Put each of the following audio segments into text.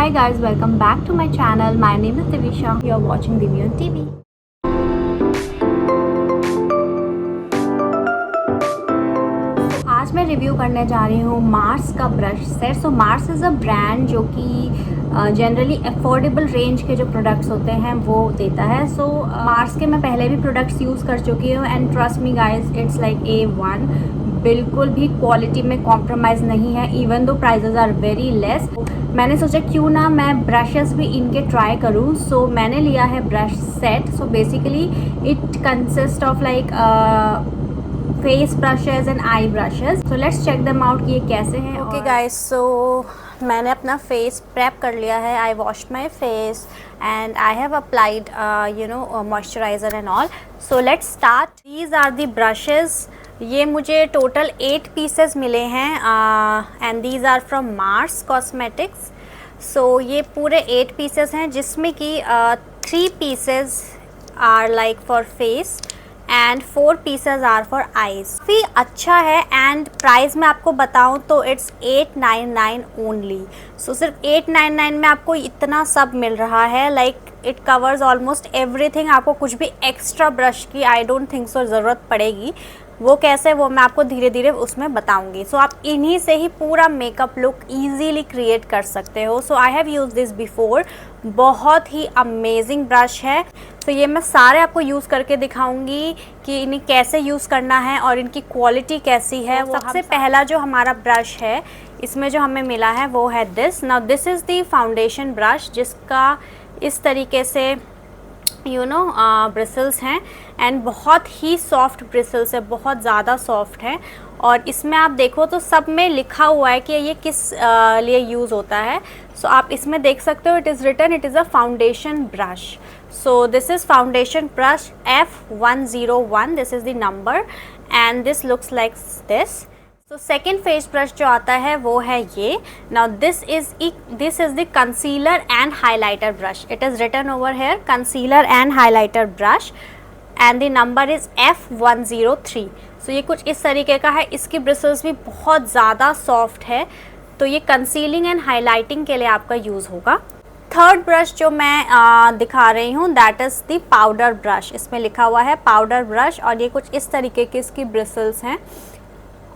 Hi guys, welcome back to my channel. My name is Divisha. You are watching Divi on TV. आज मैं review करने जा रही हूँ मार्स का brush set. So Mars is a brand जो कि जनरली अफोर्डेबल रेंज के जो प्रोडक्ट्स होते हैं वो देता है। सो मार्स के मैं पहले भी प्रोडक्ट्स यूज़ कर चुकी हूँ and trust me guys, it's like A1। बिल्कुल भी क्वालिटी में कॉम्प्रोमाइज़ नहीं है, even though prices are very less. मैंने सोचा क्यों ना मैं ब्रशेस भी इनके ट्राई करूँ। सो मैंने लिया है brush set. So basically it consist of like face brushes and eye brushes. So let's check them out कि ये कैसे हैं। ओके गाइस, सो मैंने अपना फेस प्रेप कर लिया है। I wash my face and I have applied moisturizer and all. So let's start. These are the brushes. ये मुझे टोटल 8 पीसेस मिले हैं and these are from Mars cosmetics. So ये पूरे 8 पीसेस हैं जिसमें कि 3 pieces are like for face and 4 pieces are for eyes. काफ़ी अच्छा है एंड प्राइस मैं आपको बताऊं तो इट्स 899 ओनली। सो सिर्फ 899 में आपको इतना सब मिल रहा है। Like it covers almost everything. आपको कुछ भी एक्स्ट्रा ब्रश की आई डोंट थिंक सो ज़रूरत पड़ेगी। वो कैसे, वो मैं आपको धीरे धीरे उसमें बताऊंगी। सो आप इन्हीं से ही पूरा मेकअप लुक इजीली क्रिएट कर सकते हो। So I have use this before. बहुत ही अमेजिंग ब्रश है। तो ये मैं सारे आपको यूज़ करके दिखाऊंगी कि इन्हें कैसे यूज़ करना है और इनकी क्वालिटी कैसी है। सबसे पहला जो हमारा ब्रश है इसमें जो हमें मिला है वो है this. Now this is the foundation brush जिसका इस तरीके से ब्रिसल्स हैं एंड बहुत ही सॉफ्ट ब्रिसल्स है, बहुत ज़्यादा सॉफ्ट है। और इसमें आप देखो तो सब में लिखा हुआ है कि ये किस लिए यूज़ होता है। सो आप इसमें देख सकते हो, it is written it is a foundation brush. So this is foundation brush F101। This is the number and this looks like this. तो सेकेंड फेस ब्रश जो आता है वो है ये। Now this is the concealer and highlighter brush. It is written over here concealer and highlighter brush and the number is F103। So ये कुछ इस तरीके का है। इसकी ब्रिसल्स भी बहुत ज़्यादा सॉफ्ट है, तो ये कंसीलिंग एंड हाईलाइटिंग के लिए आपका यूज़ होगा। थर्ड ब्रश जो मैं दिखा रही हूँ that is the powder brush. इसमें लिखा हुआ है पाउडर ब्रश और ये कुछ इस तरीके की इसकी ब्रिसल्स हैं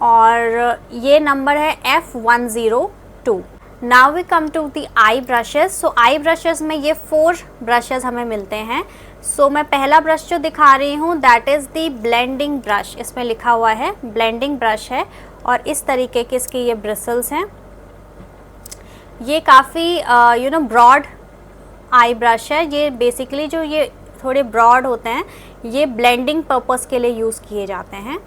और ये नंबर है F102। Now we come to the eye brushes. So eye brushes में ये 4 ब्रशेस हमें मिलते हैं। सो मैं पहला ब्रश जो दिखा रही हूँ that is the blending brush. इसमें लिखा हुआ है ब्लेंडिंग ब्रश है और इस तरीके के इसके ये ब्रिसल्स हैं। ये काफ़ी ब्रॉड आई ब्रश है। ये बेसिकली जो ये थोड़े ब्रॉड होते हैं ये ब्लेंडिंग पर्पस के लिए यूज़ किए जाते हैं।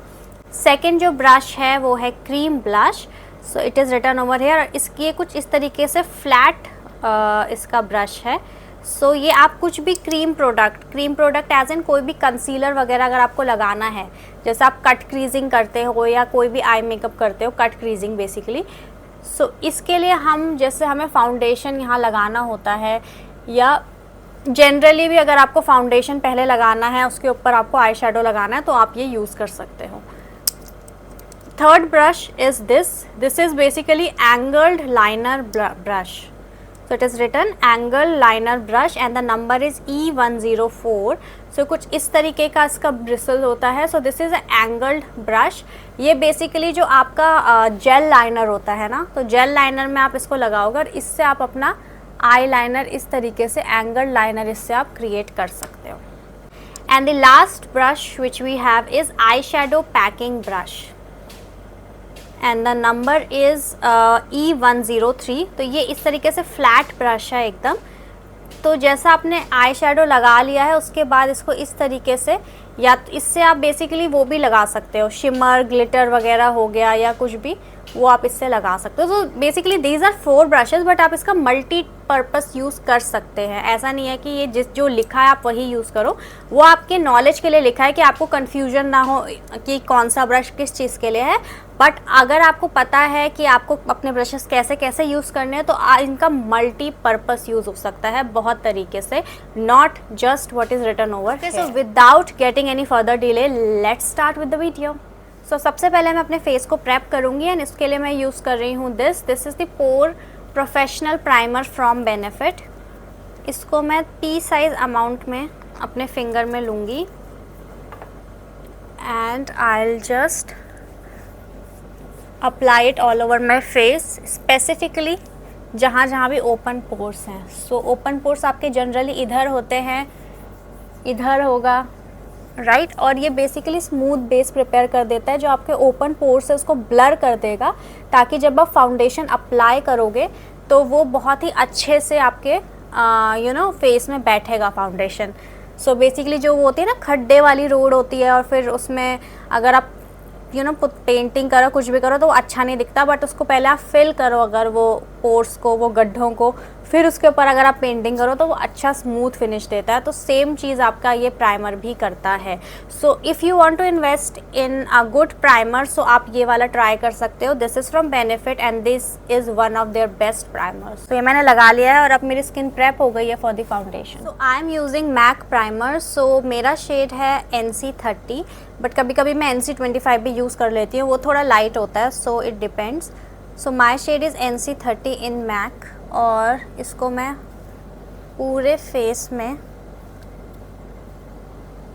सेकेंड जो ब्रश है वो है cream blush. So it is written over here. इसकी कुछ इस तरीके से फ्लैट इसका ब्रश है। सो ये आप कुछ भी क्रीम प्रोडक्ट एज इन कोई भी कंसीलर वगैरह अगर आपको लगाना है, जैसे आप कट क्रीजिंग करते हो या कोई भी आई मेकअप करते हो, कट क्रीजिंग बेसिकली। सो इसके लिए जैसे हमें फाउंडेशन यहाँ लगाना होता है या जनरली भी अगर आपको फाउंडेशन पहले लगाना है उसके ऊपर आपको आई शेडो लगाना है तो आप ये यूज़ कर सकते हो। Third brush is this. This is basically angled liner brush. So it is written angled liner brush and the number is E104. So कुछ इस तरीके का इसका bristle होता है। So this is an angled brush. ये basically जो आपका जेल लाइनर होता है ना, तो जेल लाइनर में आप इसको लगाओगे और इससे आप अपना आई लाइनर इस तरीके से एंगल्ड लाइनर इससे आप क्रिएट कर सकते हो। And the last brush which we have is eyeshadow packing brush. And the number is E103। तो ये इस तरीके से फ्लैट ब्रश है एकदम। तो जैसा आपने आई शेडो लगा लिया है उसके बाद इसको इस तरीके से, या तो इससे आप बेसिकली वो भी लगा सकते हो, शिमर ग्लिटर वगैरह हो गया या कुछ भी, वो आप इससे लगा सकते हो। तो basically these are 4 brushes but आप इसका मल्टी पर्पस यूज़ कर सकते हैं। ऐसा नहीं है कि ये जो लिखा है आप वही यूज़ करो, वो आपके नॉलेज के लिए लिखा है कि आपको कन्फ्यूजन ना हो कि कौन सा ब्रश किस चीज़ के लिए है। बट अगर आपको पता है कि आपको अपने ब्रशेस कैसे कैसे यूज़ करने हैं तो इनका मल्टी पर्पस यूज़ हो सकता है बहुत तरीके से, not just what is written over. So without getting any further delay let's start with the video. So सबसे पहले मैं अपने फेस को प्रेप करूँगी एंड इसके लिए मैं यूज़ कर रही हूँ this is the pore professional primer from Benefit. इसको मैं पी साइज अमाउंट में अपने फिंगर में लूँगी and I will just apply it all over my face, specifically जहाँ जहाँ भी ओपन पोर्स हैं। सो ओपन पोर्स आपके जनरली इधर होते हैं, इधर होगा, राइट और ये बेसिकली स्मूथ बेस प्रिपेयर कर देता है जो आपके ओपन पोर्स है उसको ब्लर कर देगा, ताकि जब आप फाउंडेशन अप्लाई करोगे तो वो बहुत ही अच्छे से आपके फेस में बैठेगा फाउंडेशन। सो बेसिकली जो वो होती है ना खड्डे वाली रोड होती है और फिर उसमें अगर आप पेंटिंग करो कुछ भी करो तो वो अच्छा नहीं दिखता, बट उसको पहले आप फिल करो अगर वो पोर्स को, वो गड्ढों को, फिर उसके ऊपर अगर आप पेंटिंग करो तो वो अच्छा स्मूथ फिनिश देता है। तो सेम चीज़ आपका ये प्राइमर भी करता है। So if you want to invest in a good primer so आप ये वाला ट्राई कर सकते हो। This is from Benefit and this is one of their best primers. तो ये मैंने लगा लिया है और अब मेरी स्किन प्रेप हो गई है for the foundation. So I am using MAC primer. So मेरा शेड है NC30, बट कभी कभी मैं NC25 भी यूज़ कर लेती हूँ, वो थोड़ा लाइट होता है, so it depends. So my shade is NC30 in MAC और इसको मैं पूरे फेस में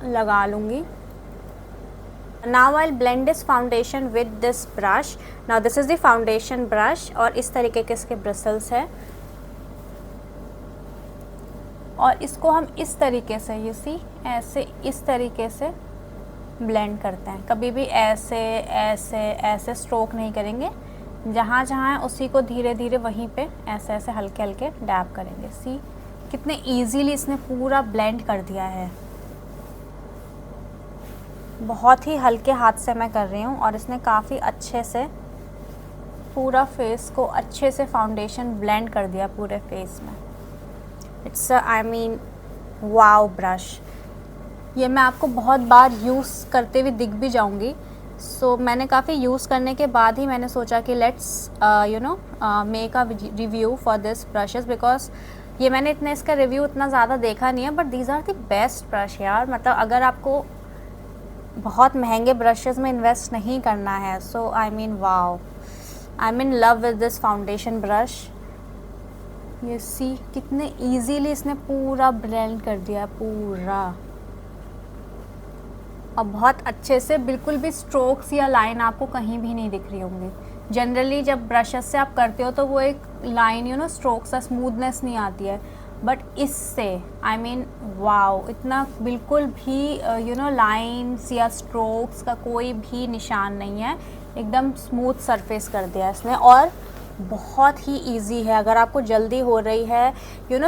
लगा लूँगी। Now I will blend this foundation with this brush. Now this is the foundation brush और इस तरीके के इसके ब्रिसल्स है और इसको हम इस तरीके से यू सी ऐसे इस तरीके से ब्लेंड करते हैं। कभी भी ऐसे ऐसे ऐसे स्ट्रोक नहीं करेंगे, जहाँ जहाँ है उसी को धीरे धीरे वहीं पे ऐसे ऐसे हल्के हल्के डैब करेंगे। सी कितने इजीली इसने पूरा ब्लेंड कर दिया है। बहुत ही हल्के हाथ से मैं कर रही हूँ और इसने काफ़ी अच्छे से पूरा फेस को अच्छे से फाउंडेशन ब्लेंड कर दिया पूरे फेस में। It's I mean wow brush. ये मैं आपको बहुत बार यूज़ करते हुए दिख भी जाऊंगी। सो मैंने काफ़ी यूज़ करने के बाद ही मैंने सोचा कि let's make a review for this brushes, because ये मैंने इतना इसका रिव्यू इतना ज़्यादा देखा नहीं है, but these are the best brush यार। मतलब अगर आपको बहुत महंगे ब्रशेस में इन्वेस्ट नहीं करना है, so I mean wow, I am in love with this foundation brush. ये सी कितने ईजीली इसने पूरा ब्लेंड कर दिया पूरा, और बहुत अच्छे से, बिल्कुल भी स्ट्रोक्स या लाइन आपको कहीं भी नहीं दिख रही होंगी। जनरली जब ब्रशेस से आप करते हो तो वो एक लाइन स्ट्रोक्स या स्मूथनेस नहीं आती है, बट इससे आई मीन वाओ, इतना बिल्कुल भी लाइन्स या स्ट्रोक्स का कोई भी निशान नहीं है, एकदम स्मूथ सरफेस कर दिया इसने। और बहुत ही इजी है। अगर आपको जल्दी हो रही है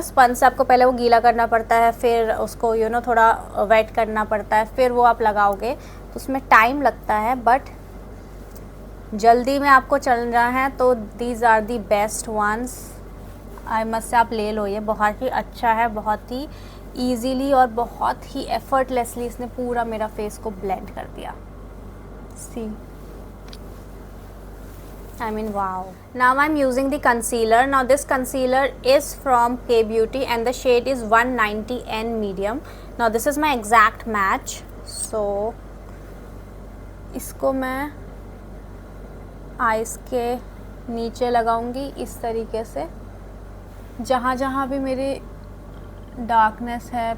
स्पंज से आपको पहले वो गीला करना पड़ता है, फिर उसको थोड़ा वेट करना पड़ता है, फिर वो आप लगाओगे तो उसमें टाइम लगता है, बट जल्दी में आपको चल रहा है तो these are the best ones. I must say आप ले लो, ये बहुत ही अच्छा है, बहुत ही ईजीली और बहुत ही एफर्टलेसली इसने पूरा मेरा फेस को ब्लेंड कर दिया। सी I mean wow. Now I'm using the concealer. Now this concealer is from K Beauty and the shade is 190N medium. Now this is my exact match. So इसको मैं eyes के नीचे लगाऊंगी इस तरीके से, जहाँ जहाँ भी मेरी डार्कनेस है,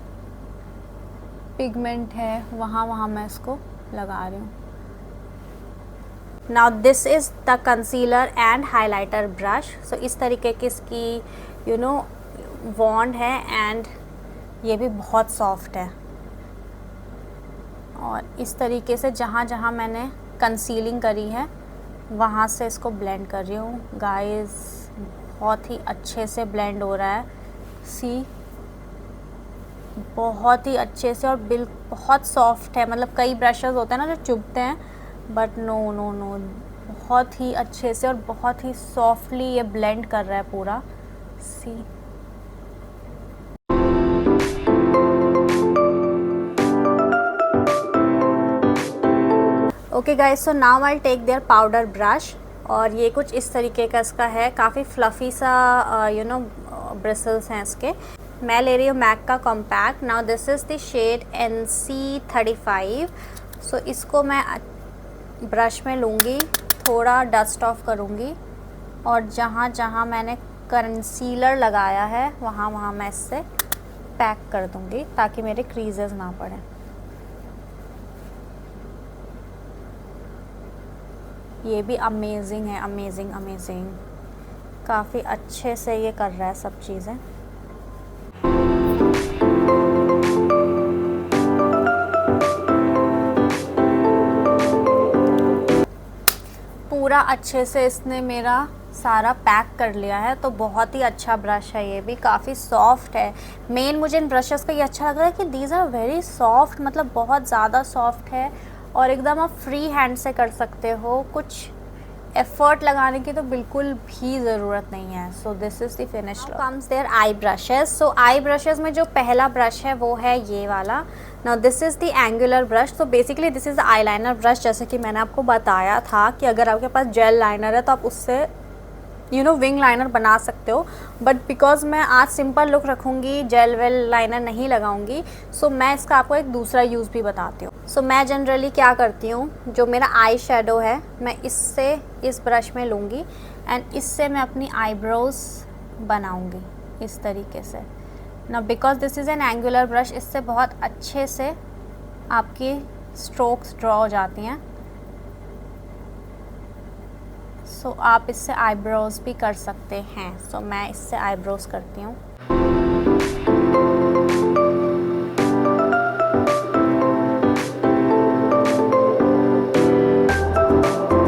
पिगमेंट है, वहाँ वहाँ मैं इसको लगा रही हूँ। Now this is the concealer and highlighter brush. So इस तरीके की इसकी वॉन्ड है एंड ये भी बहुत सॉफ्ट है, और इस तरीके से जहाँ जहाँ मैंने कंसीलिंग करी है वहाँ से इसको ब्लेंड कर रही हूँ। गाइस बहुत ही अच्छे से ब्लेंड हो रहा है। सी बहुत ही अच्छे से, और बहुत सॉफ्ट है। मतलब कई ब्रशेस होते हैं ना जो चुभते हैं, बट नो नो नो, बहुत ही अच्छे से और बहुत ही सॉफ्टली ये ब्लेंड कर रहा है पूरा। See okay guys, so now I take their powder brush, और ये कुछ इस तरीके का इसका है, काफ़ी फ्लफ़ी सा ब्रिसल्स हैं इसके। मैं ले रही हूँ मैक का compact. Now this is the shade NC35। सो इसको मैं ब्रश में लूँगी, थोड़ा डस्ट ऑफ करूँगी, और जहाँ जहाँ मैंने कंसीलर लगाया है वहाँ वहाँ मैं इससे पैक कर दूँगी ताकि मेरे क्रीजेस ना पड़े। ये भी अमेजिंग है, अमेजिंग अमेजिंग, काफ़ी अच्छे से ये कर रहा है सब चीज़ें। पूरा अच्छे से इसने मेरा सारा पैक कर लिया है। तो बहुत ही अच्छा ब्रश है, ये भी काफ़ी सॉफ्ट है। मेन मुझे इन ब्रशेस का ये अच्छा लग रहा है कि दीज आर वेरी सॉफ्ट, मतलब बहुत ज़्यादा सॉफ्ट है और एकदम आप फ्री हैंड से कर सकते हो, कुछ एफर्ट लगाने की तो बिल्कुल भी ज़रूरत नहीं है। So this is the finish look. Comes their eye brushes. So eye brushes में जो पहला ब्रश है वो है ये वाला। Now this is the angular brush. तो basically this is the eyeliner brush. जैसे कि मैंने आपको बताया था कि अगर आपके पास जेल लाइनर है तो आप उससे विंग लाइनर बना सकते हो, बट बिकॉज मैं आज सिंपल लुक रखूँगी, जेल वेल लाइनर नहीं लगाऊंगी, सो मैं इसका आपको एक दूसरा यूज़ भी बताती हूँ। सो मैं जनरली क्या करती हूँ, जो मेरा आई शेडो है मैं इससे इस ब्रश में लूँगी एंड इससे मैं अपनी आईब्रोज बनाऊँगी इस तरीके से ना। Because this is an angular brush, इससे बहुत अच्छे से आपकी स्ट्रोक्स ड्रॉ हो जाती हैं। सो आप इससे आईब्रोज भी कर सकते हैं। सो मैं इससे आईब्रोज करती हूँ।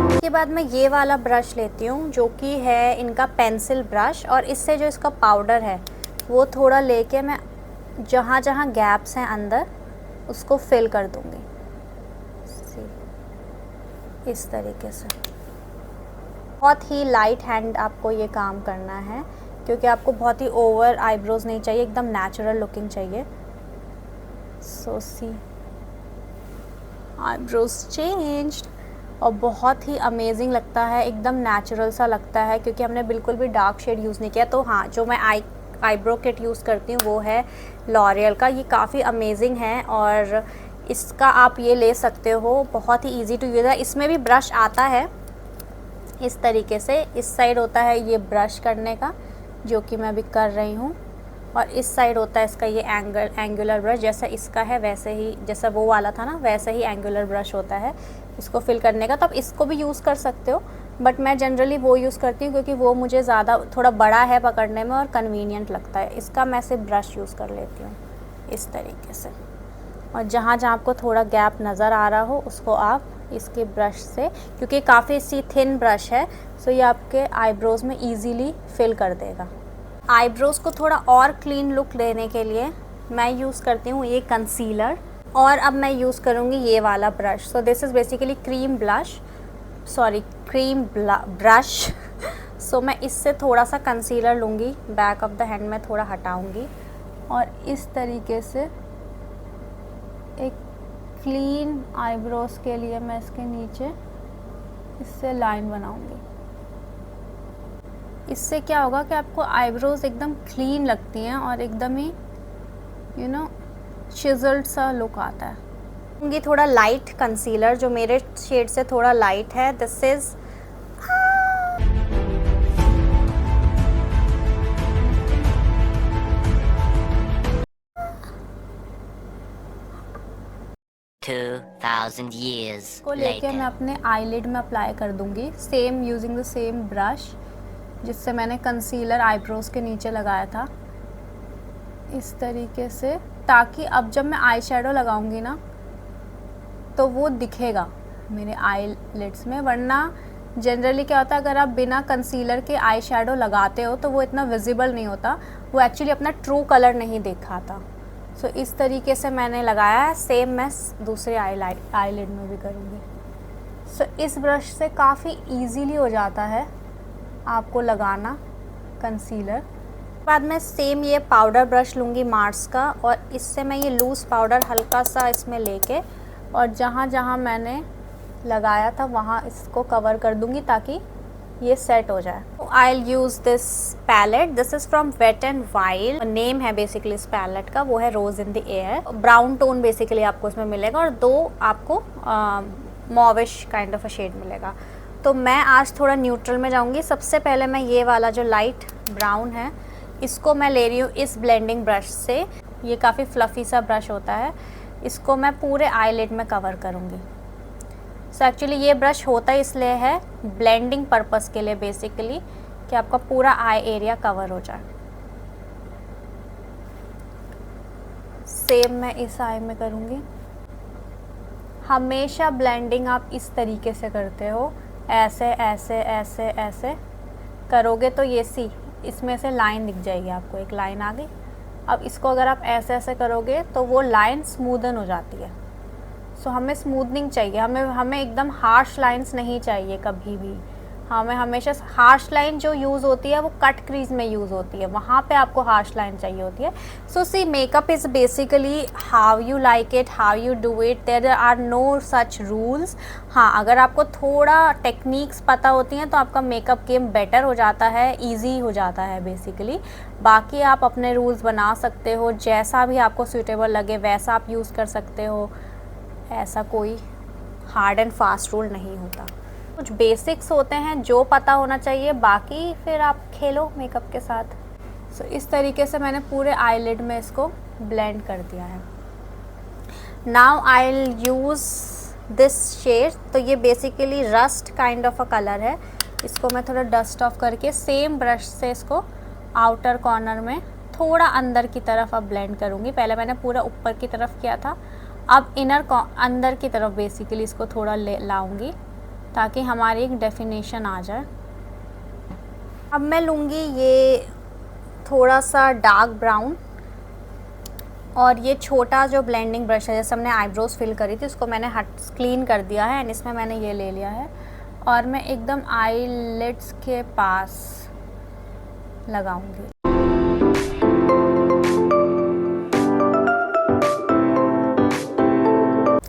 उसके बाद मैं ये वाला ब्रश लेती हूँ जो कि है इनका पेंसिल ब्रश, और इससे जो इसका पाउडर है वो थोड़ा लेके मैं जहाँ जहाँ गैप्स हैं अंदर उसको फिल कर दूँगी इस तरीके से। बहुत ही लाइट हैंड आपको ये काम करना है क्योंकि आपको बहुत ही ओवर आईब्रोज नहीं चाहिए, एकदम नेचुरल लुकिंग चाहिए। सो सी आईब्रोज चेंज्ड और बहुत ही अमेजिंग लगता है, एकदम नेचुरल सा लगता है क्योंकि हमने बिल्कुल भी डार्क शेड यूज़ नहीं किया। तो हाँ, जो मैं आईब्रो किट यूज़ करती हूँ वो है लॉरियल का। ये काफ़ी अमेजिंग है और इसका आप ये ले सकते हो, बहुत ही ईजी टू यूज़ है। इसमें भी ब्रश आता है इस तरीके से, इस साइड होता है ये ब्रश करने का जो कि मैं अभी कर रही हूँ, और इस साइड होता है इसका ये एंगुलर ब्रश। जैसा इसका है वैसे ही, जैसा वो वाला था ना वैसे ही एंगुलर ब्रश होता है इसको फिल करने का। तो आप इसको भी यूज़ कर सकते हो, बट मैं जनरली वो यूज़ करती हूँ क्योंकि वो मुझे ज़्यादा थोड़ा बड़ा है पकड़ने में और कन्वीनियंट लगता है। इसका मैं सिर्फ ब्रश यूज़ कर लेती हूँ इस तरीके से, और जहाँ जहाँ आपको थोड़ा गैप नज़र आ रहा हो उसको आप इसके ब्रश से, क्योंकि काफ़ी सी थिन ब्रश है, सो ये आपके आईब्रोज़ में इजीली फिल कर देगा। आईब्रोज़ को थोड़ा और क्लीन लुक लेने के लिए मैं यूज़ करती हूँ ये कंसीलर, और अब मैं यूज़ करूँगी ये वाला brush. So this is basically cream brush. So मैं इससे थोड़ा सा कंसीलर लूँगी, बैक ऑफ द हैंड में थोड़ा हटाऊँगी और इस तरीके से एक क्लीन आईब्रोज के लिए मैं इसके नीचे इससे लाइन बनाऊंगी। इससे क्या होगा कि आपको आईब्रोज एकदम क्लीन लगती हैं और एकदम ही चिज़ल्ड सा लुक आता है। ये थोड़ा लाइट कंसीलर जो मेरे शेड से थोड़ा लाइट है, दिस इज़ 2000 years को लेके later. मैं अपने आईलिड में अप्लाई कर दूंगी, same using the same brush जिससे मैंने कंसीलर आईब्रोज के नीचे लगाया था, इस तरीके से, ताकि अब जब मैं आई शेडो लगाऊंगी ना तो वो दिखेगा मेरे आईलिड्स में। वरना जनरली क्या होता है, अगर आप बिना कंसीलर के आई शेडो लगाते हो तो वो इतना विजिबल नहीं होता, वो एक्चुअली अपना ट्रू कलर नहीं दिखाता। सो इस तरीके से मैंने लगाया है, सेम मैं दूसरे आईलिड में भी करूँगी। सो इस ब्रश से काफ़ी इजीली हो जाता है आपको लगाना कंसीलर। बाद में सेम ये पाउडर ब्रश लूँगी मार्स का, और इससे मैं ये लूज़ पाउडर हल्का सा इसमें लेके और जहाँ जहाँ मैंने लगाया था वहाँ इसको कवर कर दूँगी ताकि ये सेट हो जाए। I will use this palette, this is from wet and wild, name है बेसिकली इस पैलेट का वो है rose in the air. Brown tone basically आपको इसमें मिलेगा और दो आपको mauvish kind of a shade मिलेगा। तो मैं आज थोड़ा न्यूट्रल में जाऊंगी। सबसे पहले मैं ये वाला जो लाइट ब्राउन है इसको मैं ले रही हूँ इस ब्लेंडिंग ब्रश से। ये काफ़ी फ्लफ़ी सा ब्रश होता है। इसको मैं पूरे आईलिड में कवर करूँगी। सो एक्चुअली ये ब्रश होता इसलिए है ब्लेंडिंग पर्पस के लिए बेसिकली, कि आपका पूरा आई एरिया कवर हो जाए। सेम मैं इस आई में करूँगी। हमेशा ब्लेंडिंग आप इस तरीके से करते हो, ऐसे ऐसे ऐसे ऐसे करोगे तो ये सी इसमें से लाइन दिख जाएगी आपको, एक लाइन आ गई। अब इसको अगर आप ऐसे ऐसे करोगे तो वो लाइन स्मूदन हो जाती है। सो हमें स्मूदनिंग चाहिए, हमें एकदम हार्श लाइंस नहीं चाहिए कभी भी। हमें हमेशा हार्श लाइन जो यूज़ होती है वो कट क्रीज में यूज़ होती है, वहाँ पे आपको हार्श लाइन चाहिए होती है। So see makeup is basically how you like it, how you do it, there are no such rules. हाँ, अगर आपको थोड़ा टेक्निक्स पता होती हैं तो आपका मेकअप गेम बेटर हो जाता है, ईजी हो जाता है बेसिकली। बाकी आप अपने रूल्स बना सकते हो, जैसा भी आपको सूटेबल लगे वैसा आप यूज़ कर सकते हो। ऐसा कोई हार्ड एंड फास्ट रूल नहीं होता। कुछ बेसिक्स होते हैं जो पता होना चाहिए, बाकी फिर आप खेलो मेकअप के साथ। सो इस तरीके से मैंने पूरे आईलिड में इसको ब्लेंड कर दिया है। Now I will use this shade. तो ये basically rust kind of a colour है। इसको मैं थोड़ा डस्ट ऑफ करके सेम ब्रश से इसको आउटर कॉर्नर में थोड़ा अंदर की तरफ अब ब्लेंड करूँगी। पहले मैंने पूरा ऊपर की तरफ किया था, अब अंदर की तरफ बेसिकली इसको थोड़ा लाऊंगी ताकि हमारी एक डेफिनेशन आ जाए। अब मैं लूँगी ये थोड़ा सा डार्क ब्राउन, और ये छोटा जो ब्लेंडिंग ब्रश है, जैसे हमने आईब्रोज फिल करी थी उसको मैंने क्लीन कर दिया है एंड इसमें मैंने ये ले लिया है और मैं एकदम आईलिड्स के पास लगाऊंगी।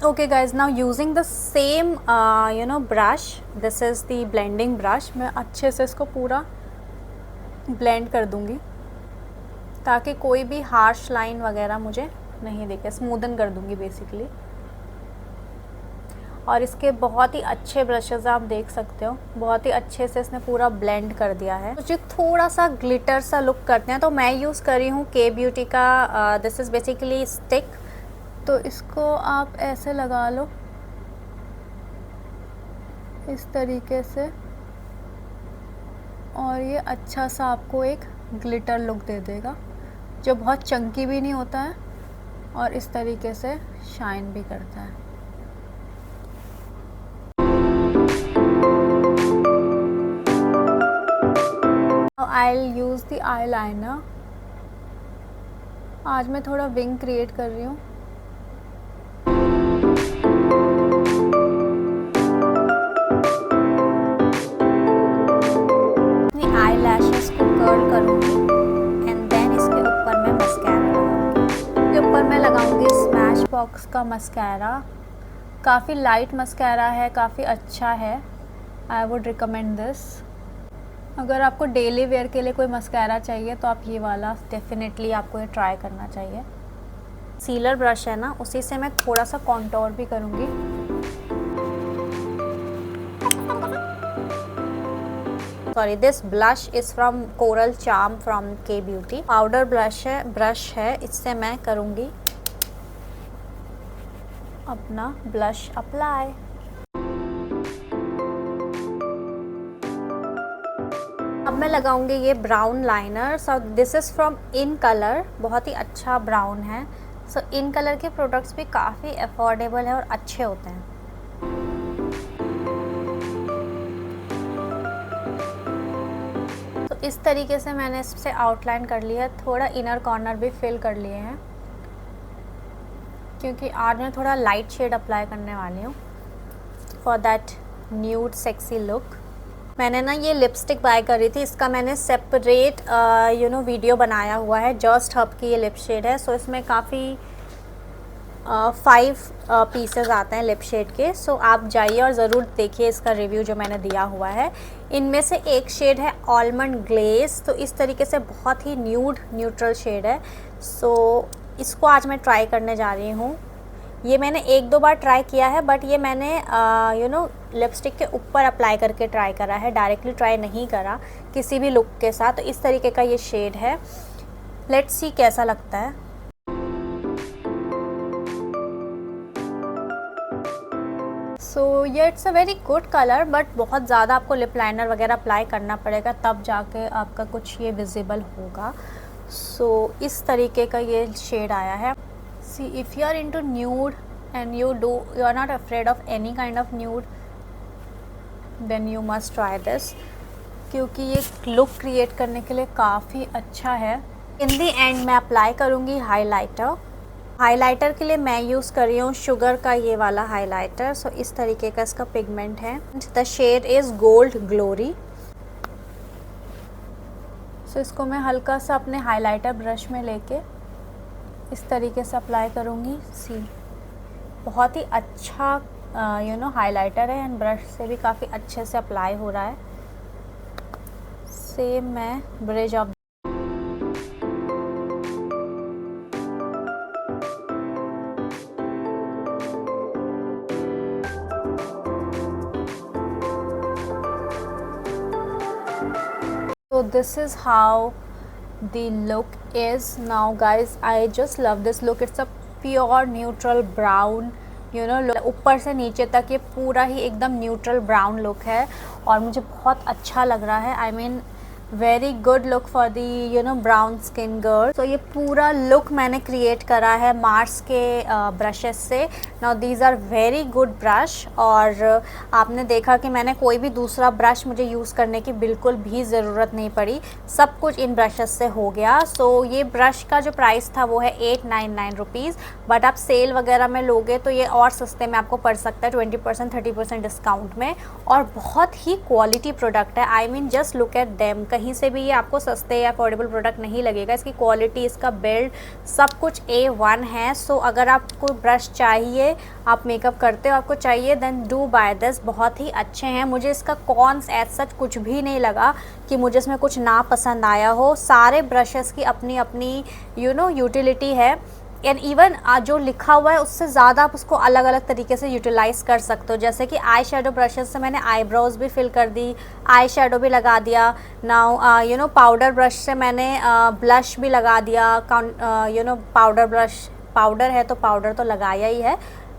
Okay guys, now using the same brush, this is the blending brush, मैं अच्छे से इसको पूरा ब्लेंड कर दूंगी ताकि कोई भी हार्श लाइन वगैरह मुझे नहीं दिखे। स्मूदन कर दूंगी बेसिकली। और इसके बहुत ही अच्छे ब्रशेस आप देख सकते हो, बहुत ही अच्छे से इसने पूरा ब्लेंड कर दिया है। मुझे थोड़ा सा ग्लिटर सा लुक करते हैं तो मैं यूज़ कर रही हूँ के ब्यूटी का दिस इज़ बेसिकली स्टिक। तो इसको आप ऐसे लगा लो इस तरीके से, और ये अच्छा सा आपको एक ग्लिटर लुक दे देगा जो बहुत चंकी भी नहीं होता है और इस तरीके से शाइन भी करता है। I'll use the eyeliner। आज मैं थोड़ा विंग क्रिएट कर रही हूँ। लैशेस को कर्ल करूँगी एंड देन इसके ऊपर मैं मस्कारा लगाऊंगी। इसके ऊपर मैं लगाऊंगी स्मैश बॉक्स का मस्कारा। काफ़ी लाइट मस्कारा है, काफ़ी अच्छा है। I would recommend this. अगर आपको डेली वेयर के लिए कोई मस्कारा चाहिए तो आप ये वाला डेफिनेटली आपको ये ट्राई करना चाहिए। सीलर ब्रश है ना, उसी से मैं थोड़ा सा कॉन्टोर भी करूँगी। Sorry, this blush is from coral charm from के ब्यूटी। पाउडर ब्रश है, इससे मैं करूँगी अपना ब्लश अप्लाई। अब मैं लगाऊंगी ये brown liner. So this is from in colour, बहुत ही अच्छा ब्राउन है। सो इन कलर के प्रोडक्ट्स भी काफ़ी अफोर्डेबल है और अच्छे होते हैं। तो इस तरीके से मैंने इससे आउटलाइन कर लिया है। थोड़ा इनर कॉर्नर भी फिल कर लिए हैं क्योंकि आज मैं थोड़ा लाइट शेड अप्लाई करने वाली हूँ for that nude sexy look. मैंने ना ये लिपस्टिक बाय करी थी, इसका मैंने सेपरेट वीडियो बनाया हुआ है। जस्ट हब की ये लिप शेड है। सो इसमें काफ़ी 5 पीसेस आते हैं लिप शेड के। सो आप जाइए और ज़रूर देखिए इसका रिव्यू जो मैंने दिया हुआ है। इनमें से एक शेड है आलमंड ग्लेज। तो इस तरीके से बहुत ही न्यूट्रल शेड है। सो इसको आज मैं ट्राई करने जा रही हूँ। ये मैंने 1-2 बार ट्राई किया है, बट ये मैंने लिपस्टिक के ऊपर अप्लाई करके ट्राई करा है, डायरेक्टली ट्राई नहीं करा किसी भी लुक के साथ। तो इस तरीके का ये शेड है, लेट्स सी कैसा लगता है। सो ये it's a very good colour, but बहुत ज़्यादा आपको लिप लाइनर वगैरह अप्लाई करना पड़ेगा, तब जाके आपका कुछ ये विजिबल होगा। सो इस तरीके का ये शेड आया है। See if you are into nude and you are not afraid of any kind of nude, then you must try this, क्योंकि ये लुक क्रिएट करने के लिए काफ़ी अच्छा है। इन दी एंड मैं अप्लाई करूँगी हाइलाइटर। हाइलाइटर के लिए मैं यूज़ कर रही हूँ शुगर का ये वाला हाइलाइटर। सो इस तरीके का इसका पिगमेंट है। The shade is gold glory. So इसको मैं हल्का सा अपने हाइलाइटर ब्रश में लेके इस तरीके से अप्लाई करूँगी। सी बहुत ही अच्छा हाइलाइटर है एंड ब्रश से भी काफ़ी अच्छे से अप्लाई हो रहा है। सेम मैं bridge of so this is how the look is now guys. I just love this look. It's a pure neutral brown, ऊपर से नीचे तक ये पूरा ही एकदम न्यूट्रल ब्राउन लुक है और मुझे बहुत अच्छा लग रहा है। I mean very good look for the brown skin girl. तो ये पूरा लुक मैंने क्रिएट करा है मार्स के ब्रशेस से। Now these are very good brush, और आपने देखा कि मैंने कोई भी दूसरा ब्रश मुझे यूज़ करने की बिल्कुल भी ज़रूरत नहीं पड़ी, सब कुछ इन ब्रशेस से हो गया। सो ये ब्रश का जो प्राइस था वो है 899 रुपीज़, बट आप सेल वगैरह में लोगे तो ये और सस्ते में आपको पड़ सकता है 20% 30% डिस्काउंट में, और बहुत ही क्वालिटी प्रोडक्ट है। I mean just look at them. कहीं से भी ये आपको सस्ते या अफोर्डेबल प्रोडक्ट नहीं लगेगा। इसकी क्वालिटी, इसका बिल्ड, सब कुछ A1 है। सो अगर आपको ब्रश चाहिए, आप मेकअप करते हो, आपको चाहिए, देन डू बाय दिस। बहुत ही अच्छे हैं। मुझे इसका कॉन्स एज सच कुछ भी नहीं लगा कि मुझे इसमें कुछ ना पसंद आया हो। सारे ब्रशेस की अपनी अपनी यूटिलिटी है, एंड इवन जो लिखा हुआ है उससे ज़्यादा आप उसको अलग अलग तरीके से यूटिलाइज़ कर सकते हो। जैसे कि आई शेडो ब्रशेस से मैंने आईब्रोज भी फिल कर दी, आई शेडो भी लगा दिया। नाउ पाउडर ब्रश से मैंने ब्लश भी लगा दिया। पाउडर ब्रश, पाउडर है तो पाउडर तो लगाया ही है।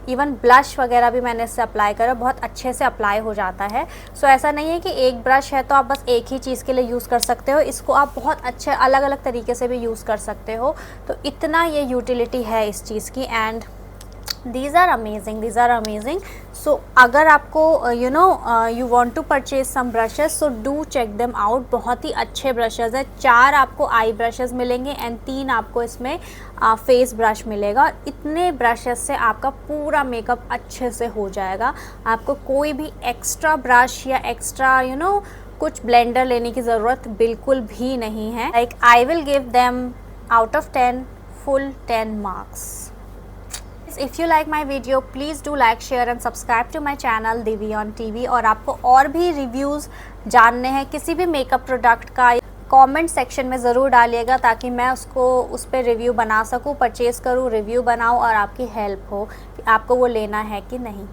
इवन ब्लश वगैरह भी मैंने इससे अप्लाई करा, बहुत अच्छे से अप्लाई हो जाता है। सो ऐसा नहीं है कि एक ब्रश है तो आप बस एक ही चीज़ के लिए यूज़ कर सकते हो, इसको आप बहुत अच्छे अलग अलग तरीके से भी यूज़ कर सकते हो। तो इतना ये यूटिलिटी है इस चीज़ की, and these are amazing. So अगर आपको you want to purchase some brushes, so do check them out. बहुत ही अच्छे ब्रशेज़ है। 4 आपको आई ब्रशेज़ मिलेंगे एंड 3 आपको इसमें फेस ब्रश मिलेगा। इतने ब्रशेज़ से आपका पूरा मेकअप अच्छे से हो जाएगा। आपको कोई भी एक्स्ट्रा ब्रश या एक्स्ट्रा कुछ ब्लेंडर लेने की ज़रूरत बिल्कुल भी नहीं है। Like I will give them out of 10 full 10 marks. If you like my video, please do like, share and subscribe to my channel Divi on TV। और आपको और भी रिव्यूज़ जानने हैं किसी भी मेकअप प्रोडक्ट का, कमेंट सेक्शन में ज़रूर डालिएगा ताकि मैं उसको उस पर रिव्यू बना सकूँ, परचेज़ करूँ, रिव्यू बनाऊँ और आपकी हेल्प हो कि आपको वो लेना है कि नहीं।